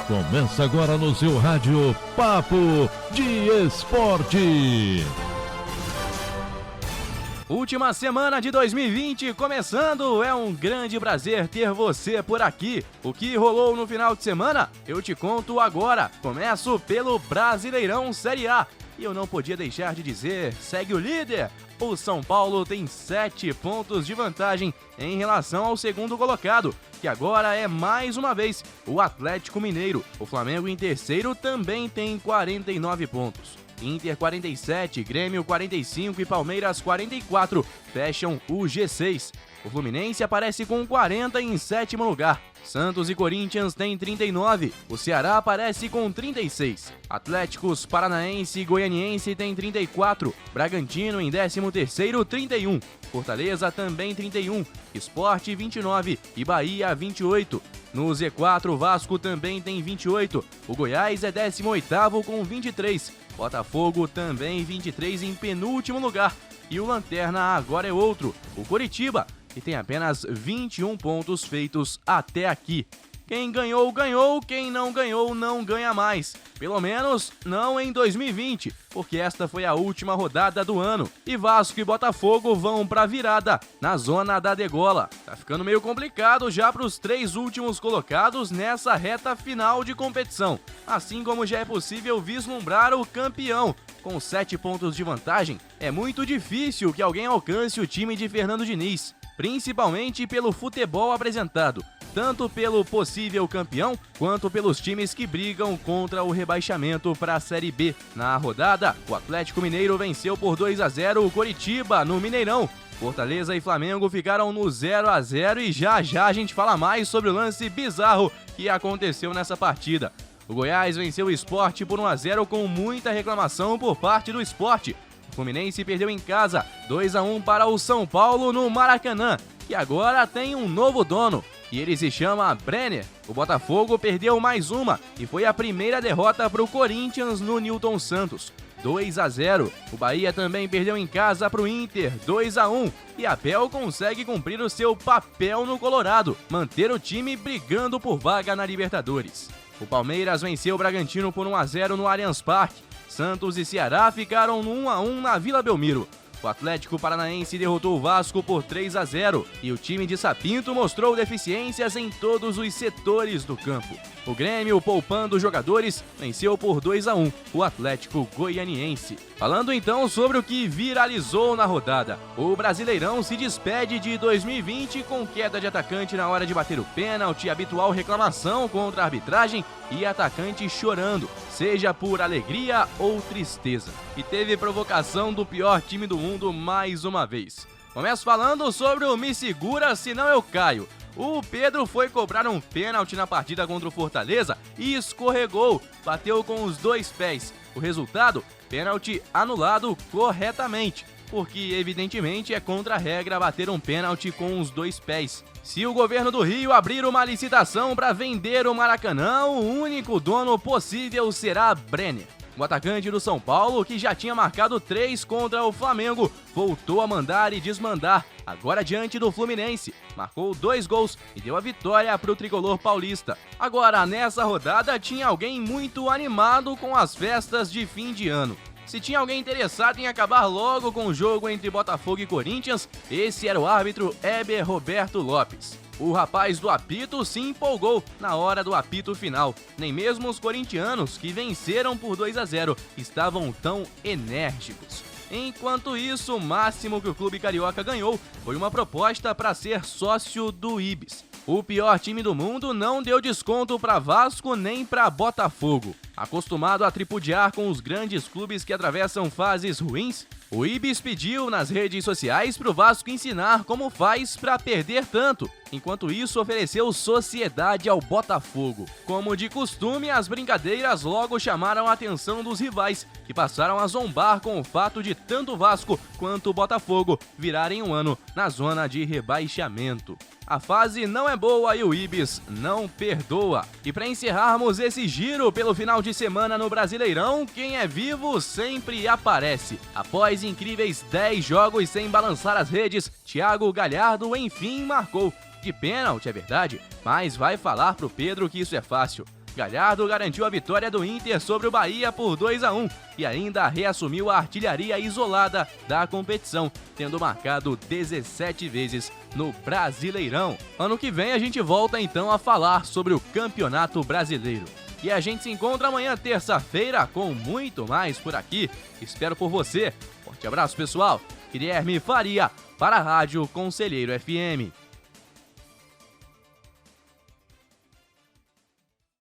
Começa agora no seu rádio Papo de Esporte. Última semana de 2020 começando, é um grande prazer ter você por aqui. O que rolou no final de semana? Eu te conto agora. Começo pelo Brasileirão Série A. E eu não podia deixar de dizer, segue o líder. O São Paulo tem 7 pontos de vantagem em relação ao segundo colocado, que agora é mais uma vez o Atlético Mineiro. O Flamengo em terceiro também tem 49 pontos. Inter 47, Grêmio 45 e Palmeiras 44 fecham o G6. O Fluminense aparece com 40 em sétimo lugar. Santos e Corinthians têm 39. O Ceará aparece com 36. Atléticos Paranaense e Goianiense têm 34. Bragantino em 13º, 31. Fortaleza também 31. Sport 29 e Bahia 28. No Z4, Vasco também tem 28. O Goiás é 18º com 23. Botafogo também 23 em penúltimo lugar. E o Lanterna agora é outro, o Coritiba, que tem apenas 21 pontos feitos até aqui. Quem ganhou, ganhou. Quem não ganhou, não ganha mais. Pelo menos não em 2020, porque esta foi a última rodada do ano. E Vasco e Botafogo vão pra virada, na zona da degola. Tá ficando meio complicado já pros 3 últimos colocados nessa reta final de competição. Assim como já é possível vislumbrar o campeão. Com 7 pontos de vantagem, é muito difícil que alguém alcance o time de Fernando Diniz, principalmente pelo futebol apresentado, tanto pelo possível campeão, quanto pelos times que brigam contra o rebaixamento para a Série B. Na rodada, o Atlético Mineiro venceu por 2-0 o Coritiba no Mineirão. Fortaleza e Flamengo ficaram no 0-0 e já a gente fala mais sobre o lance bizarro que aconteceu nessa partida. O Goiás venceu o Sport por 1-0 com muita reclamação por parte do Sport. O Fluminense perdeu em casa 2-1 para o São Paulo no Maracanã, que agora tem um novo dono, e ele se chama Brenner. O Botafogo perdeu mais uma e foi a primeira derrota para o Corinthians no Newton Santos, 2-0. O Bahia também perdeu em casa para o Inter, 2-1. E Abel consegue cumprir o seu papel no Colorado, manter o time brigando por vaga na Libertadores. O Palmeiras venceu o Bragantino por 1-0 no Allianz Parque. Santos e Ceará ficaram no 1-1 na Vila Belmiro. O Atlético Paranaense derrotou o Vasco por 3-0 e o time de Sapinto mostrou deficiências em todos os setores do campo. O Grêmio, poupando jogadores, venceu por 2-1 o Atlético Goianiense. Falando então sobre o que viralizou na rodada, o Brasileirão se despede de 2020 com queda de atacante na hora de bater o pênalti, habitual reclamação contra a arbitragem e atacante chorando, seja por alegria ou tristeza. E teve provocação do pior time do mundo mais uma vez. Começo falando sobre o Me Segura Senão Eu Caio. O Pedro foi cobrar um pênalti na partida contra o Fortaleza e escorregou, bateu com os 2 pés. O resultado? Pênalti anulado corretamente, porque evidentemente é contra a regra bater um pênalti com os 2 pés. Se o governo do Rio abrir uma licitação para vender o Maracanã, o único dono possível será Brenner. O atacante do São Paulo, que já tinha marcado 3 contra o Flamengo, voltou a mandar e desmandar, agora diante do Fluminense. Marcou 2 gols e deu a vitória para o tricolor paulista. Agora, nessa rodada, tinha alguém muito animado com as festas de fim de ano. Se tinha alguém interessado em acabar logo com o jogo entre Botafogo e Corinthians, esse era o árbitro Heber Roberto Lopes. O rapaz do apito se empolgou na hora do apito final. Nem mesmo os corintianos, que venceram por 2-0, estavam tão enérgicos. Enquanto isso, o máximo que o clube carioca ganhou foi uma proposta para ser sócio do Ibis. O pior time do mundo não deu desconto para Vasco nem para Botafogo. Acostumado a tripudiar com os grandes clubes que atravessam fases ruins, o Ibis pediu nas redes sociais para o Vasco ensinar como faz para perder tanto. Enquanto isso, ofereceu sociedade ao Botafogo. Como de costume, as brincadeiras logo chamaram a atenção dos rivais, que passaram a zombar com o fato de tanto o Vasco quanto o Botafogo virarem um ano na zona de rebaixamento. A fase não é boa e o Ibis não perdoa. E para encerrarmos esse giro pelo final de semana no Brasileirão, quem é vivo sempre aparece. Após incríveis 10 jogos sem balançar as redes, Thiago Galhardo enfim marcou. De pênalti, é verdade, mas vai falar pro Pedro que isso é fácil. Galhardo garantiu a vitória do Inter sobre o Bahia por 2-1 e ainda reassumiu a artilharia isolada da competição, tendo marcado 17 vezes no Brasileirão. Ano que vem a gente volta então a falar sobre o Campeonato Brasileiro. E a gente se encontra amanhã, terça-feira, com muito mais por aqui. Espero por você. Forte abraço, pessoal. Guilherme Faria, para a Rádio Conselheiro FM.